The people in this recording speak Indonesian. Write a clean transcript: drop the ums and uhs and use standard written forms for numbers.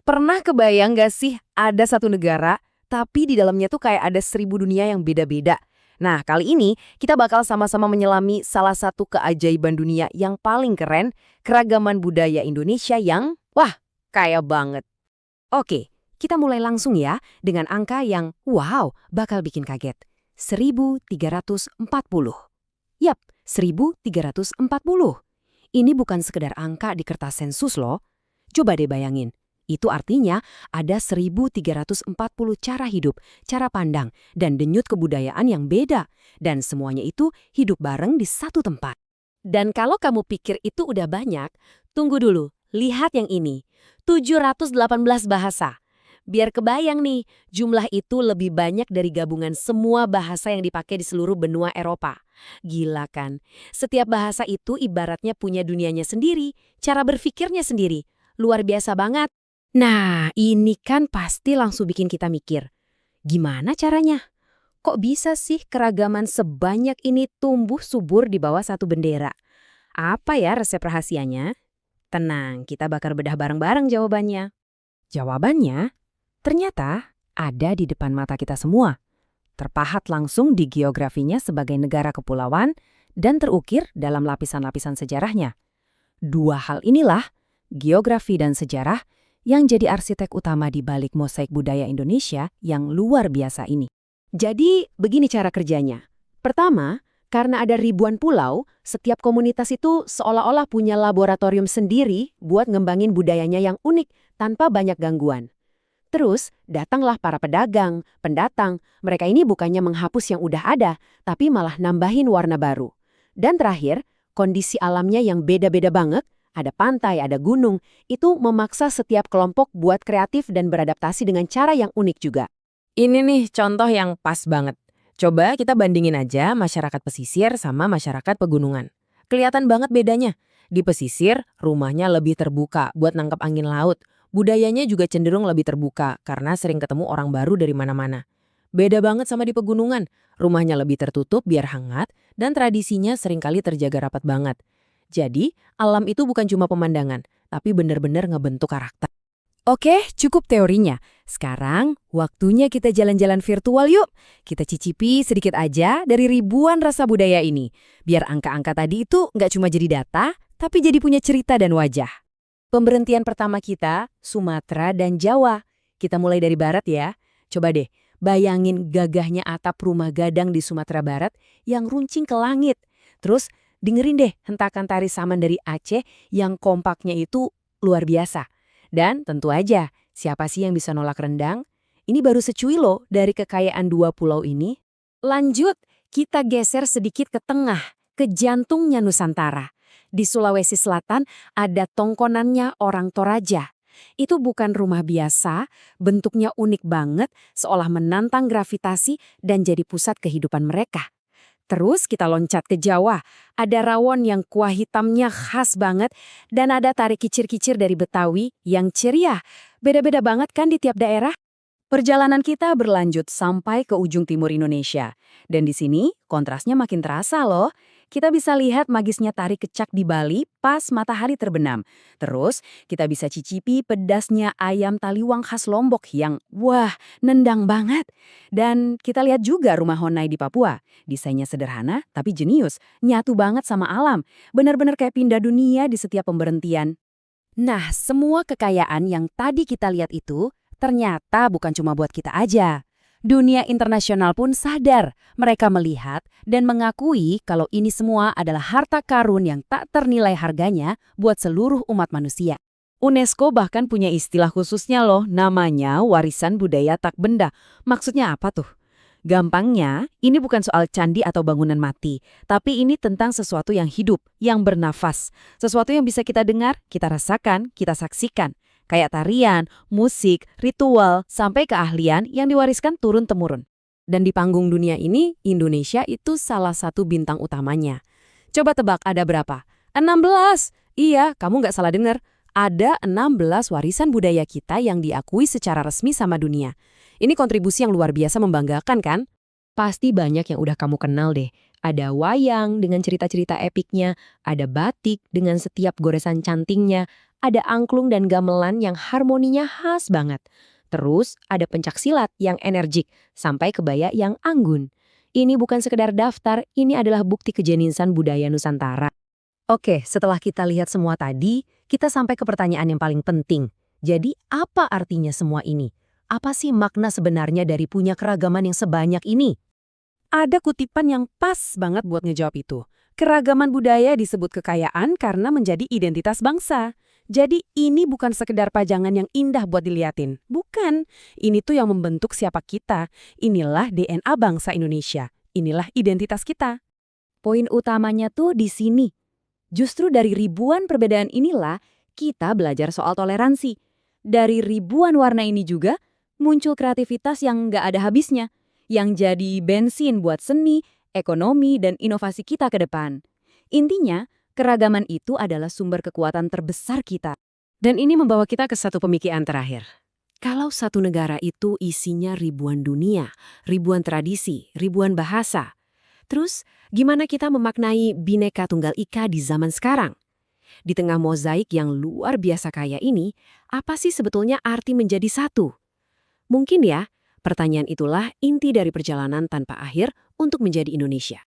Pernah kebayang gak sih ada satu negara, tapi di dalamnya tuh kayak ada 1.000 dunia yang beda-beda. Nah, kali ini kita bakal sama-sama menyelami salah satu keajaiban dunia yang paling keren, keragaman budaya Indonesia yang, wah, kaya banget. Oke, kita mulai langsung ya dengan angka yang, wow, bakal bikin kaget. 1.340. Yap, 1.340. Ini bukan sekedar angka di kertas sensus loh. Coba deh bayangin. Itu artinya ada 1.340 cara hidup, cara pandang, dan denyut kebudayaan yang beda. Dan semuanya itu hidup bareng di satu tempat. Dan kalau kamu pikir itu udah banyak, tunggu dulu, lihat yang ini. 718 bahasa. Biar kebayang nih, jumlah itu lebih banyak dari gabungan semua bahasa yang dipakai di seluruh benua Eropa. Gila kan? Setiap bahasa itu ibaratnya punya dunianya sendiri, cara berpikirnya sendiri. Luar biasa banget. Nah, ini kan pasti langsung bikin kita mikir, gimana caranya? Kok bisa sih keragaman sebanyak ini tumbuh subur di bawah satu bendera? Apa ya resep rahasianya? Tenang, kita bakal bedah bareng-bareng jawabannya. Jawabannya, ternyata ada di depan mata kita semua. Terpahat langsung di geografinya sebagai negara kepulauan dan terukir dalam lapisan-lapisan sejarahnya. Dua hal inilah, geografi dan sejarah, yang jadi arsitek utama di balik mosaik budaya Indonesia yang luar biasa ini. Jadi, begini cara kerjanya. Pertama, karena ada ribuan pulau, setiap komunitas itu seolah-olah punya laboratorium sendiri buat ngembangin budayanya yang unik tanpa banyak gangguan. Terus, datanglah para pedagang, pendatang. Mereka ini bukannya menghapus yang udah ada, tapi malah nambahin warna baru. Dan terakhir, kondisi alamnya yang beda-beda banget, ada pantai, ada gunung, itu memaksa setiap kelompok buat kreatif dan beradaptasi dengan cara yang unik juga. Ini nih contoh yang pas banget. Coba kita bandingin aja masyarakat pesisir sama masyarakat pegunungan. Kelihatan banget bedanya. Di pesisir, rumahnya lebih terbuka buat nangkap angin laut. Budayanya juga cenderung lebih terbuka karena sering ketemu orang baru dari mana-mana. Beda banget sama di pegunungan. Rumahnya lebih tertutup biar hangat dan tradisinya seringkali terjaga rapat banget. Jadi, alam itu bukan cuma pemandangan, tapi benar-benar ngebentuk karakter. Oke, cukup teorinya. Sekarang, waktunya kita jalan-jalan virtual yuk. Kita cicipi sedikit aja dari ribuan rasa budaya ini. Biar angka-angka tadi itu nggak cuma jadi data, tapi jadi punya cerita dan wajah. Pemberhentian pertama kita, Sumatera dan Jawa. Kita mulai dari barat ya. Coba deh, bayangin gagahnya atap rumah gadang di Sumatera Barat yang runcing ke langit. Terus, dengerin deh hentakan tari saman dari Aceh yang kompaknya itu luar biasa. Dan tentu aja, siapa sih yang bisa nolak rendang? Ini baru secuil loh dari kekayaan dua pulau ini. Lanjut, kita geser sedikit ke tengah, ke jantungnya Nusantara. Di Sulawesi Selatan ada tongkonannya orang Toraja. Itu bukan rumah biasa, bentuknya unik banget, seolah menantang gravitasi dan jadi pusat kehidupan mereka. Terus kita loncat ke Jawa, ada rawon yang kuah hitamnya khas banget, dan ada tari kicir-kicir dari Betawi yang ceria. Beda-beda banget kan di tiap daerah? Perjalanan kita berlanjut sampai ke ujung timur Indonesia. Dan di sini kontrasnya makin terasa loh. Kita bisa lihat magisnya tari kecak di Bali pas matahari terbenam. Terus kita bisa cicipi pedasnya ayam taliwang khas Lombok yang wah, nendang banget. Dan kita lihat juga rumah Honai di Papua. Desainnya sederhana tapi jenius, nyatu banget sama alam. Benar-benar kayak pindah dunia di setiap pemberhentian. Nah, semua kekayaan yang tadi kita lihat itu ternyata bukan cuma buat kita aja. Dunia internasional pun sadar. Mereka melihat dan mengakui kalau ini semua adalah harta karun yang tak ternilai harganya buat seluruh umat manusia. UNESCO bahkan punya istilah khususnya loh, namanya warisan budaya tak benda. Maksudnya apa tuh? Gampangnya, ini bukan soal candi atau bangunan mati, tapi ini tentang sesuatu yang hidup, yang bernafas. Sesuatu yang bisa kita dengar, kita rasakan, kita saksikan. Kayak tarian, musik, ritual, sampai keahlian yang diwariskan turun-temurun. Dan di panggung dunia ini, Indonesia itu salah satu bintang utamanya. Coba tebak ada berapa? 16! Iya, kamu nggak salah dengar. Ada 16 warisan budaya kita yang diakui secara resmi sama dunia. Ini kontribusi yang luar biasa membanggakan kan? Pasti banyak yang udah kamu kenal deh. Ada wayang dengan cerita-cerita epiknya, ada batik dengan setiap goresan cantingnya, ada angklung dan gamelan yang harmoninya khas banget. Terus ada pencaksilat yang energik, sampai kebaya yang anggun. Ini bukan sekedar daftar, ini adalah bukti kejeniusan budaya Nusantara. Oke, setelah kita lihat semua tadi, kita sampai ke pertanyaan yang paling penting. Jadi, apa artinya semua ini? Apa sih makna sebenarnya dari punya keragaman yang sebanyak ini? Ada kutipan yang pas banget buat ngejawab itu. Keragaman budaya disebut kekayaan karena menjadi identitas bangsa. Jadi ini bukan sekedar pajangan yang indah buat diliatin. Bukan. Ini tuh yang membentuk siapa kita. Inilah DNA bangsa Indonesia. Inilah identitas kita. Poin utamanya tuh di sini. Justru dari ribuan perbedaan inilah kita belajar soal toleransi. Dari ribuan warna ini juga muncul kreativitas yang nggak ada habisnya, yang jadi bensin buat seni, ekonomi, dan inovasi kita ke depan. Intinya, keragaman itu adalah sumber kekuatan terbesar kita. Dan ini membawa kita ke satu pemikiran terakhir. Kalau satu negara itu isinya ribuan dunia, ribuan tradisi, ribuan bahasa, terus gimana kita memaknai Bhinneka Tunggal Ika di zaman sekarang? Di tengah mozaik yang luar biasa kaya ini, apa sih sebetulnya arti menjadi satu? Mungkin ya, pertanyaan itulah inti dari perjalanan tanpa akhir untuk menjadi Indonesia.